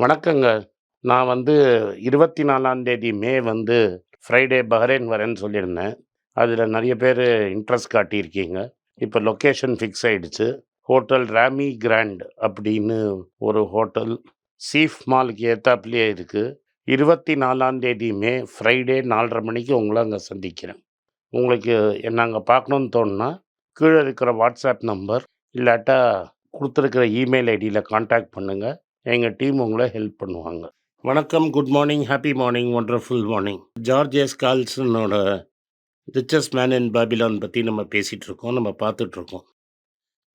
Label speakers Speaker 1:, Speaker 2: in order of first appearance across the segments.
Speaker 1: வணக்கங்க. நான் 24ஆம் தேதி மே ஃப்ரைடே பஹ்ரைன் வரேன்னு சொல்லியிருந்தேன். அதில நெறைய பேரு இன்ட்ரெஸ்ட் காட்டியிருக்கீங்க. இப்ப லொக்கேஷன் ஃபிக்ஸ் ஆயிடுச்சு. ஹோட்டல் ராமி கிராண்ட் அப்படின்னு ஒரு ஹோட்டல் சீஃப் மாலுக்கு எதுத்தாப்லயே இருக்கு. 24ஆம் தேதி மே ஃப்ரைடே 4:30 மணிக்கு உங்கள அங்க சந்திக்கிறேன். உங்களுக்கு என்ன அங்க பார்க்கணும்னு தோணுனா, கீழ இருக்கிற வாட்ஸ்அப் நம்பர் இல்லாட்டா குடுத்துருக்கிற இமெயில் ஐடியில கான்டாக்ட் பண்ணுங்க. எங்க டீம் உங்கள ஹெல்ப் பண்ணுவாங்க. வணக்கம், good morning, happy morning, wonderful morning. George S. கார்ல்சனோட ரிச்சஸ்ட் மேன் இன் பாபிலான் பத்தி நம்ம பேசிட்டு இருக்கோம். நம்ம பார்த்துட்ருக்கோம்.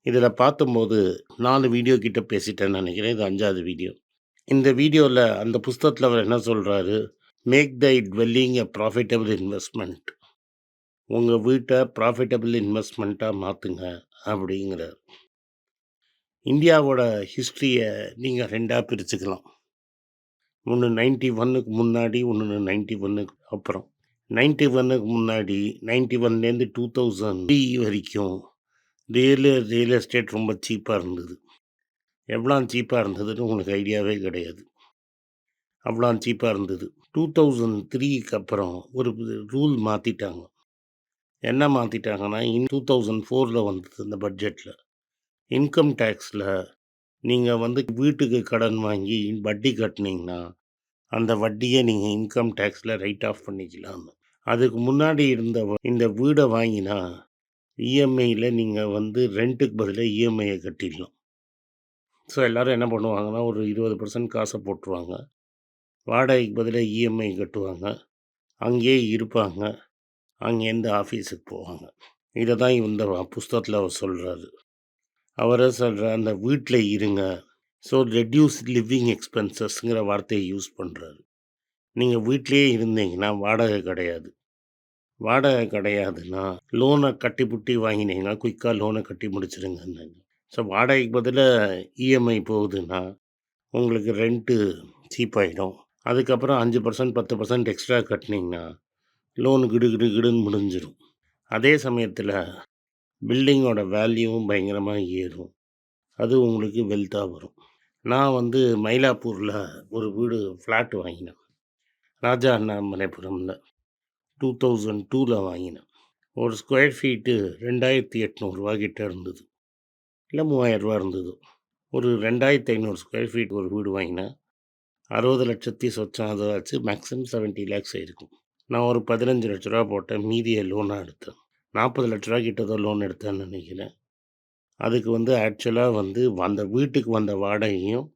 Speaker 1: இதில பார்த்தும்போது 4 வீடியோ கிட்ட பேசிட்டேன்னு நெனைக்கிறேன். இது 5வது வீடியோ. இந்த வீடியோல அந்த புஸ்தகத்தில அவர் என்ன சொல்றாரு? மேக் தை டுவெல்லிங் எ ப்ராஃபிட்டபிள் இன்வெஸ்ட்மென்ட். உங்க வீட்ட ப்ராஃபிட்டபிள் இன்வெஸ்ட்மென்ட்டா மாத்துங்க அப்படிங்கிறார். இந்தியாவோட ஹிஸ்டரிய நீங்க 2ஆ பிரிச்சுக்கலாம். ஒண்ணு 91க்கு முன்னாடி, இன்னொன்னு 91க்கு அப்புறம். 91க்கு முன்னாடி 91லேருந்து 2003 வரைக்கும் ரியல் எஸ்டேட் ரொம்ப சீப்பா இருந்தது. எவ்வளோ சீப்பா இருந்ததுன்னு உங்களுக்கு ஐடியாவே கிடையாது. அவ்வளோ சீப்பா இருந்தது. 2003க்கு அப்புறம் ஒரு ரூல் மாத்திட்டாங்க. என்ன மாத்திட்டாங்கன்னா, 2004ல வந்தது இந்த பட்ஜெட்ல. இன்கம் டேக்ஸ்ல நீங்க வீட்டுக்கு கடன் வாங்கி வட்டி கட்டுனீங்கன்னா, அந்த வட்டிய நீங்க இன்கம் டேக்ஸ்ல ரைட் ஆஃப் பண்ணிக்கலாம்னு. அதுக்கு முன்னாடி இருந்த இந்த வீட வாங்கினா, இஎம்ஐல நீங்க ரென்ட்டுக்கு பதிலா இஎம்ஐய கட்டிடலாம். ஸோ எல்லாரும் என்ன பண்ணுவாங்கன்னா, ஒரு 20% காச போட்டுருவாங்க. வாடகைக்கு பதிலா இஎம்ஐ கட்டுவாங்க. அங்கேயே இருப்பாங்க. அங்கேருந்து ஆஃபீஸுக்கு போவாங்க. இத தான் இந்த புஸ்தகத்தில அவர் சொல்றாரு. அவரே சொல்றார், அந்த வீட்ல இருங்க. ஸோ ரெட்யூஸ் லிவிங் எக்ஸ்பென்சஸ்ங்கிற வார்த்தைய யூஸ் பண்றாரு. நீங்க வீட்லயே இருந்தீங்கன்னா வாடகை கிடையாது. வாடகை கிடையாதுன்னா, லோன கட்டிப்புட்டி வாங்கினீங்கன்னா, குயிக்கா லோன கட்டி முடிச்சுருங்கன்னாங்க. ஸோ வாடகைக்கு பதிலா இஎம்ஐ போகுதுன்னா, உங்களுக்கு ரென்ட்டு சீப் ஆயிடும். அதுக்கப்புறம் 5% 10% எக்ஸ்ட்ரா கட்டுனீங்கன்னா, லோன் கிடு கிடு கிடுன்னு முடிஞ்சிரும். அதே சமயத்தில பில்டிங்கோட வேல்யூவும் பயங்கரமா ஏறும். அது உங்களுக்கு வெல்த்தா வரும். நான் மயிலாப்பூர்ல ஒரு வீடு ஃப்ளாட் வாங்கினேன். ராஜா அண்ணாமலைபுரம்ல 2002ல வாங்கினேன். ஒரு ஸ்கொயர் ஃபீட்டு ரூ. 2,800 கிட்ட இருந்தது. இல்ல ரூ. 3,000 இருந்தது. ஒரு 2,500 ஸ்கொயர் ஃபீட் ஒரு வீடு வாங்கினேன். 60,00,000 சொச்சம் அதாச்சு. மேக்ஸிமம் 70 லேக்ஸ் ஆயிருக்கும். நான் ஒரு ரூ. 15,00,000 போட்டேன். மீதிய லோனா எடுத்தேன். ரூ. 40,00,000 கிட்ட தான் லோன் எடுத்தேன்னு நெனைக்கிறேன். அதுக்கு ஆக்சுவலா அந்த வீட்டுக்கு வந்த வாடகையும்,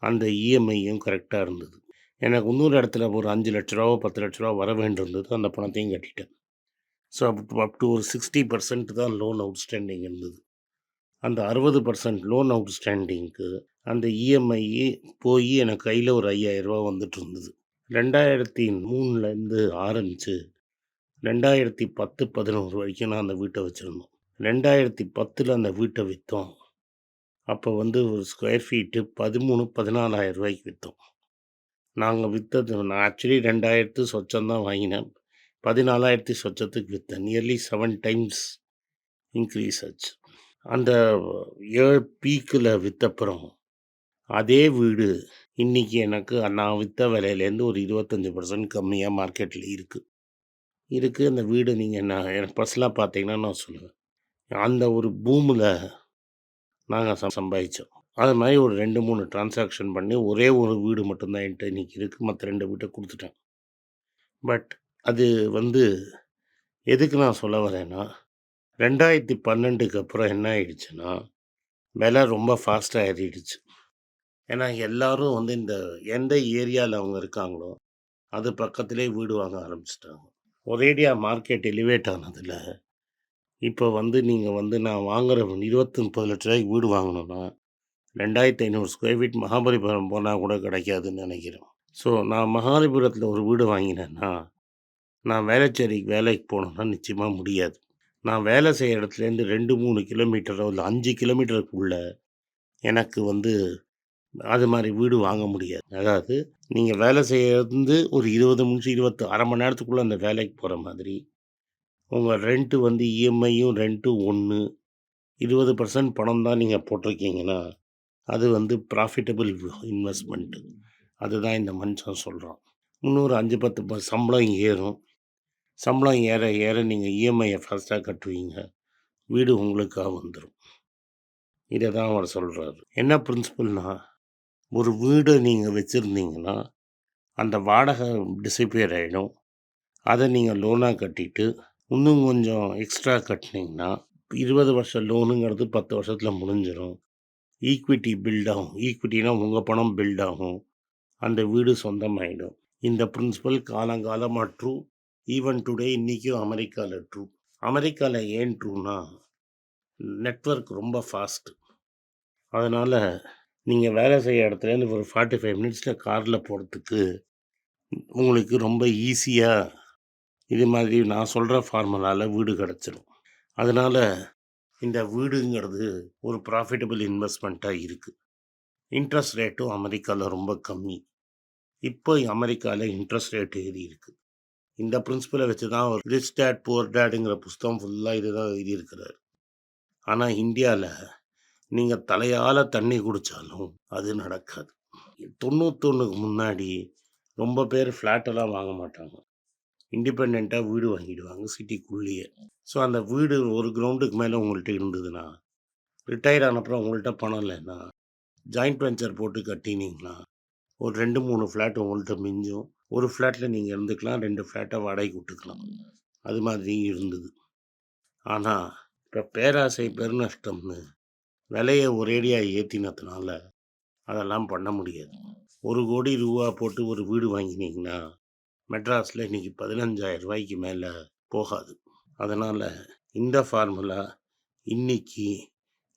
Speaker 1: அந்த இஎம்ஐயும் கரெக்ட்டா இருந்தது. எனக்கு இன்னொரு இடத்துல ஒரு ரூ. 5,00,000 ரூ. 10,00,000 வர வேண்டியிருந்தது. அந்த பணத்தையும் கட்டிட்டேன். ஸோ அப் டூ ஒரு 60% தான் லோன் அவுட்ஸ்டாண்டிங் இருந்தது. அந்த 60% லோன் அவுட்ஸ்டாண்டிங்க்கு அந்த இஎம்ஐ போயி எனக்கு கையில ஒரு ரூ. 5,000 வந்துட்டுருந்தது. 2003லேருந்து ஆரம்பிச்சு 2010, 11 வரைக்கும் நான் அந்த வீட்ட வச்சிருந்தோம். 2010ல அந்த வீட்ட வித்தோம். அப்போ ஒரு ஸ்கொயர் ஃபீட்டு 13, 14,000 வித்தோம். நாங்க வித்தது நான் ஆக்சுவலி 2,000 சொச்சம் தான் வாங்கினேன். 14,000 சொச்சத்துக்கு வித்தேன். நியர்லி 7 டைம்ஸ் இன்க்ரீஸ் ஆச்சு. அந்த பீக்குல வித்தப்புறம், அதே வீடு இன்னைக்கு எனக்கு நான் வித்த விலையிலேருந்து ஒரு 25% கம்மியா மார்க்கெட்ல இருக்கு. அந்த வீடு நீங்க எனக்கு பர்சனலா பார்த்தீங்கன்னா நான் சொல்லுவேன். அந்த ஒரு பூமுல நாங்க சம்பாதிச்சோம். அது மாரி ஒரு 2, 3 டிரான்சாக்ஷன் பண்ணி ஒரே ஒரு வீடு மட்டும் தான் என்ட்ட இன்னைக்கு இருக்கு. மத்த 2 வீட்ட குடுத்துட்டேன். பட் அது எதுக்கு நான் சொல்ல வரேன்னா, 2012க்கு அப்புறம் என்ன ஆயிடுச்சுன்னா, விலை ரொம்ப ஃபாஸ்ட்டா ஏறிடுச்சு. ஏன்னா எல்லாரும் இந்த எந்த ஏரியால அவங்க இருக்காங்களோ, அது பக்கத்திலேயே வீடு வாங்க ஆரம்பிச்சுட்டாங்க. ஒரேடியா மார்க்கெட் எலிவேட் ஆனதுல, இப்போ நீங்க நான் வாங்குற ரூ. 20, 30,00,000 வீடு வாங்கணும்னா, 2,500 ஸ்கொயர் ஃபீட் மகாபலிபுரம் போனா கூட கிடைக்காதுன்னு நெனைக்கிறேன். ஸோ நான் மகாபலிபுரத்தில ஒரு வீடு வாங்கினேன்னா, நான் வேளச்சேரிக்கு வேலைக்கு போணும்னா நிச்சயமா முடியாது. நான் வேலை செய்ற இடத்துலேருந்து 2, 3 கிலோமீட்டரோ இல்ல 5 கிலோமீட்டருக்குள்ள எனக்கு அது மாரி வீடு வாங்க முடியாது. அதாவது நீங்க வேலை செய்யறது ஒரு 20 நிமிஷம் 1/2 மணி நேரத்துக்குள்ள அந்த வேலைக்கு போற மாதிரி, உங்க ரென்ட் இஎம்ஐயும் ரென்ட்டும் ஒண்ணு. 20% பணம் தான் நீங்க போட்டிருக்கீங்கன்னா, அது வந்து ப்ராஃபிட்டபிள் இன்வெஸ்ட்மெண்ட்டு. அதுதான் இந்த மனுஷன் சொல்கிறான். இன்னொரு 5-10 சம்பளம் ஏறும். சம்பளம் ஏற ஏற நீங்கள் இஎம்ஐயை ஃபாஸ்ட்டாக கட்டுவீங்க. வீடு உங்களுக்காக வந்துடும். இதை தான் அவர் சொல்கிறாரு. என்ன பிரின்சிபல்னா, ஒரு வீடை நீங்கள் வச்சுருந்தீங்கன்னா அந்த வாடகை டிஸப்பியர் ஆகிடும். அதை நீங்கள் லோனாக கட்டிட்டு இன்னும் கொஞ்சம் எக்ஸ்ட்ரா கட்டினீங்கன்னா 20 வருஷம் லோனுங்கிறது 10 வருஷத்தில் முடிஞ்சிடும். ஈக்விட்டி பில்ட் ஆகும். ஈக்விட்டினா உங்கள் பணம் பில்ட் ஆகும். அந்த வீடு சொந்தமாயிடும். இந்த பிரின்சிபல் காலங்காலமாக ட்ரூ. ஈவன் டுடே இன்றைக்கும் அமெரிக்காவில் ட்ரூ. அமெரிக்காவில் ஏன் ட்ரூனா, நெட்வொர்க் ரொம்ப ஃபாஸ்ட்டு. அதனால் நீங்கள் வேலை செய்ய இடத்துலேருந்து ஒரு 45 மினிட்ஸில் காரில் போகிறதுக்கு உங்களுக்கு ரொம்ப ஈஸியாக இது மாதிரி நான் சொல்கிற ஃபார்முலாவில் வீடு கிடச்சிரும். அதனால் இந்த வீடுங்கிறது ஒரு ப்ராஃபிட்டபிள் இன்வெஸ்ட்மெண்ட்டாக இருக்குது. இன்ட்ரெஸ்ட் ரேட்டும் அமெரிக்காவில் ரொம்ப கம்மி. இப்போ அமெரிக்காவில் இன்ட்ரெஸ்ட் ரேட் ஏறி இருக்குது. இந்த பிரின்சிபலை வச்சு தான் ஒரு ரிச் டேட் புவர் டேடுங்கிற புஸ்தகம் ஃபுல்லாக இதுதான் எழுதியிருக்கிறார். ஆனால் இந்தியாவில் நீங்கள் தலையால் தண்ணி குடித்தாலும் அது நடக்காது. 91க்கு முன்னாடி ரொம்ப பேர் ஃப்ளாட்டெல்லாம் வாங்க மாட்டாங்க. இண்டிபெண்ட்டாக வீடு வாங்கிடுவாங்க சிட்டிக்குள்ளேயே. ஸோ அந்த வீடு ஒரு கிரவுண்டுக்கு மேலே உங்கள்கிட்ட இருந்ததுன்னா, ரிட்டையர் ஆனப்புறம் உங்கள்கிட்ட பணம் இல்லைன்னா ஜாயிண்ட் வெஞ்சர் போட்டு கட்டினீங்கன்னா ஒரு 2-3 ஃப்ளாட் உங்கள்கிட்ட மிஞ்சும். ஒரு ஃப்ளாட்டில் நீங்கள் இருந்துக்கலாம், 2 ஃப்ளாட்டை வாடகைக்கு விட்டுக்கலாம். அது மாதிரி இருந்தது. ஆனால் இப்போ பேராசை பெருநஷ்டம்னு விலையை ஒரேடியாக ஏற்றினதுனால அதெல்லாம் பண்ண முடியாது. 1 கோடி ரூபா போட்டு ஒரு வீடு வாங்கினீங்கன்னா மெட்ராஸில் இன்றைக்கி 15,000 ரூபாய்க்கு மேலே போகாது. அதனால் இந்த ஃபார்முலா இன்றைக்கி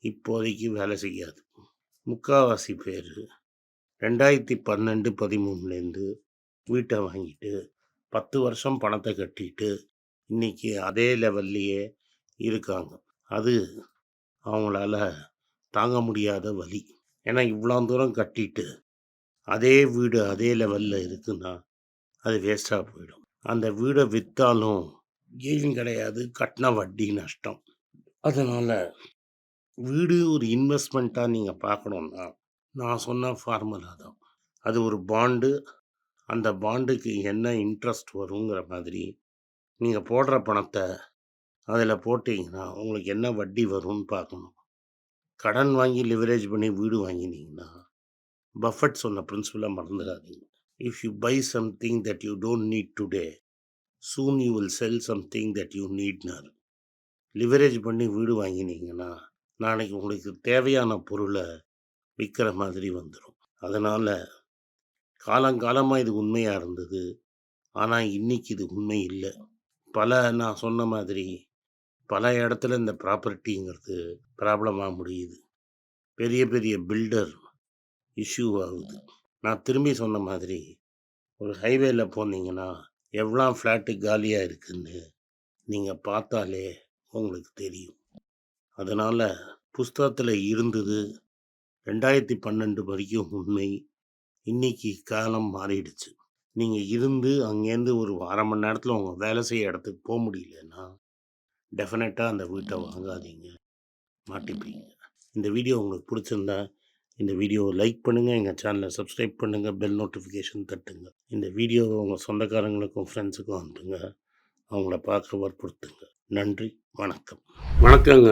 Speaker 1: இப்போதைக்கு வேலை செய்யாது. முக்கால்வாசி பேர் 2012-13 வீட்டை வாங்கிட்டு 10 வருஷம் பணத்தை கட்டிட்டு இன்றைக்கி அதே லெவல்லையே இருக்காங்க. அது அவங்களால தாங்க முடியாத வலி. ஏன்னா இவ்வளோ தூரம் கட்டிட்டு அதே வீடு அதே லெவலில் இருக்குன்னா அது வேஸ்ட்டாக போயிடும். அந்த வீடை விற்றாலும் கெயின் கிடையாது, கட்டின வட்டி நஷ்டம். அதனால் வீடு ஒரு இன்வெஸ்ட்மெண்ட்டாக நீங்கள் பார்க்கணுன்னா நான் சொன்ன ஃபார்முலா தான். அது ஒரு பாண்டு. அந்த பாண்டுக்கு என்ன இன்ட்ரெஸ்ட் வருங்கிற மாதிரி நீங்கள் போடுற பணத்தை அதில் போட்டிங்கன்னா உங்களுக்கு என்ன வட்டி வரும்னு பார்க்கணும். கடன் வாங்கி லிவரேஜ் பண்ணி வீடு வாங்கினீங்கன்னா பஃபட் சொன்ன பிரின்சிபலை மறந்துடாதீங்க. If you buy something that you don't need today, soon you will sell something that you நீட்னார். லிவரேஜ் பண்ணி வீடு வாங்கினீங்கன்னா நாளைக்கு உங்களுக்கு தேவையான பொருளை விற்கிற மாதிரி வந்துடும். அதனால் காலங்காலமாக இது உண்மையாக இருந்தது. ஆனால் இன்றைக்கி இது உண்மை இல்லை. நான் சொன்ன மாதிரி பல இடத்துல இந்த ப்ராப்பர்ட்டிங்கிறது ப்ராப்ளமாக முடியுது. பெரிய பெரிய பில்டர் இஷ்யூ ஆகுது. நான் திரும்பி சொன்ன மாதிரி ஒரு ஹைவேல போனீங்கன்னா எவ்வளோ ஃப்ளாட்டு காலியாக இருக்குதுன்னு நீங்கள் பார்த்தாலே உங்களுக்கு தெரியும். அதனால் புஸ்தகத்தில் இருந்தது 2012 வரைக்கும் உண்மை. இன்றைக்கி காலம் மாறிடுச்சு. நீங்கள் இருந்து அங்கேருந்து ஒரு அரை மணி நேரத்தில் உங்கள் வேலை செய்ய இடத்துக்கு போக முடியலன்னா டெஃபினட்டாக அந்த வீட்டை வாங்காதீங்க, மாட்டிப்பீங்க. இந்த வீடியோ உங்களுக்கு பிடிச்சிருந்தா இந்த வீடியோவை லைக் பண்ணுங்கள், எங்கள் சேனலை சப்ஸ்கிரைப் பண்ணுங்கள், பெல் நோட்டிஃபிகேஷன் தட்டுங்க. இந்த வீடியோவை உங்கள் சொந்தக்காரங்களுக்கும் ஃப்ரெண்ட்ஸுக்கும் அனுப்புங்க, அவங்கள பார்க்க வற்புறுத்துங்க. நன்றி, வணக்கம். வணக்கங்க.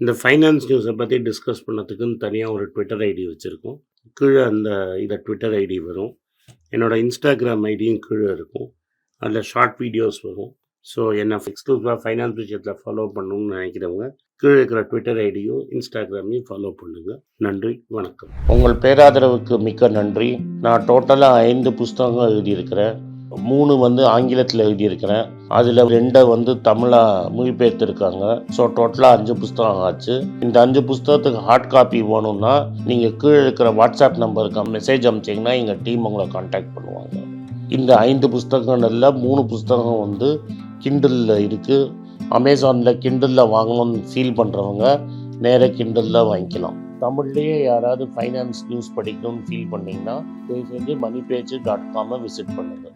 Speaker 1: இந்த ஃபைனான்ஸ் நியூஸை பற்றி டிஸ்கஸ் பண்ணதுக்குன்னு தனியாக ஒரு ட்விட்டர் ஐடி வச்சுருக்கோம். கீழே இதை ட்விட்டர் ஐடி வரும். என்னோடய இன்ஸ்டாகிராம் ஐடியும் கீழே இருக்கும். அதில் ஷார்ட் வீடியோஸ் வரும். ஸோ என்ன எக்ஸ்க்ளூசிவாக ஃபைனான்ஸ் விஷயத்தில் ஃபாலோ பண்ணணும்னு நினைக்கிறவங்க கீழே இருக்கிற ட்விட்டர் ஐடியும் இன்ஸ்டாகிராமையும் ஃபாலோ பண்ணுங்கள். நன்றி, வணக்கம். உங்கள் பேராதரவுக்கு மிக்க நன்றி. நான் டோட்டலாக 5 புஸ்தகங்கள் எழுதியிருக்கிறேன். 3 ஆங்கிலத்தில் எழுதியிருக்கிறேன். அதில் 2 தமிழாக மொழிபெயர்த்துருக்காங்க. ஸோ டோட்டலாக 5 புஸ்தகம் ஆச்சு. இந்த 5 புஸ்தகத்துக்கு ஹார்ட் காப்பி வேணும்னா நீங்கள் கீழே இருக்கிற வாட்ஸ்அப் நம்பருக்கு மெசேஜ் அனுப்பிச்சிங்கன்னா எங்கள் டீம் உங்களை கான்டாக்ட் பண்ணுவாங்க. இந்த 5 புஸ்தகங்களில் 3 புஸ்தகம் கிண்டலில் இருக்குது. அமேசானில் கிண்டலில் வாங்கணும்னு ஃபீல் பண்ணுறவங்க நேராக கிண்டலில் வாங்கிக்கலாம். தமிழ்லேயே யாராவது ஃபைனான்ஸ் நியூஸ் படிக்கணும்னு ஃபீல் பண்ணிங்கன்னா தயவுசெஞ்சு moneypage.com விசிட் பண்ணுங்கள்.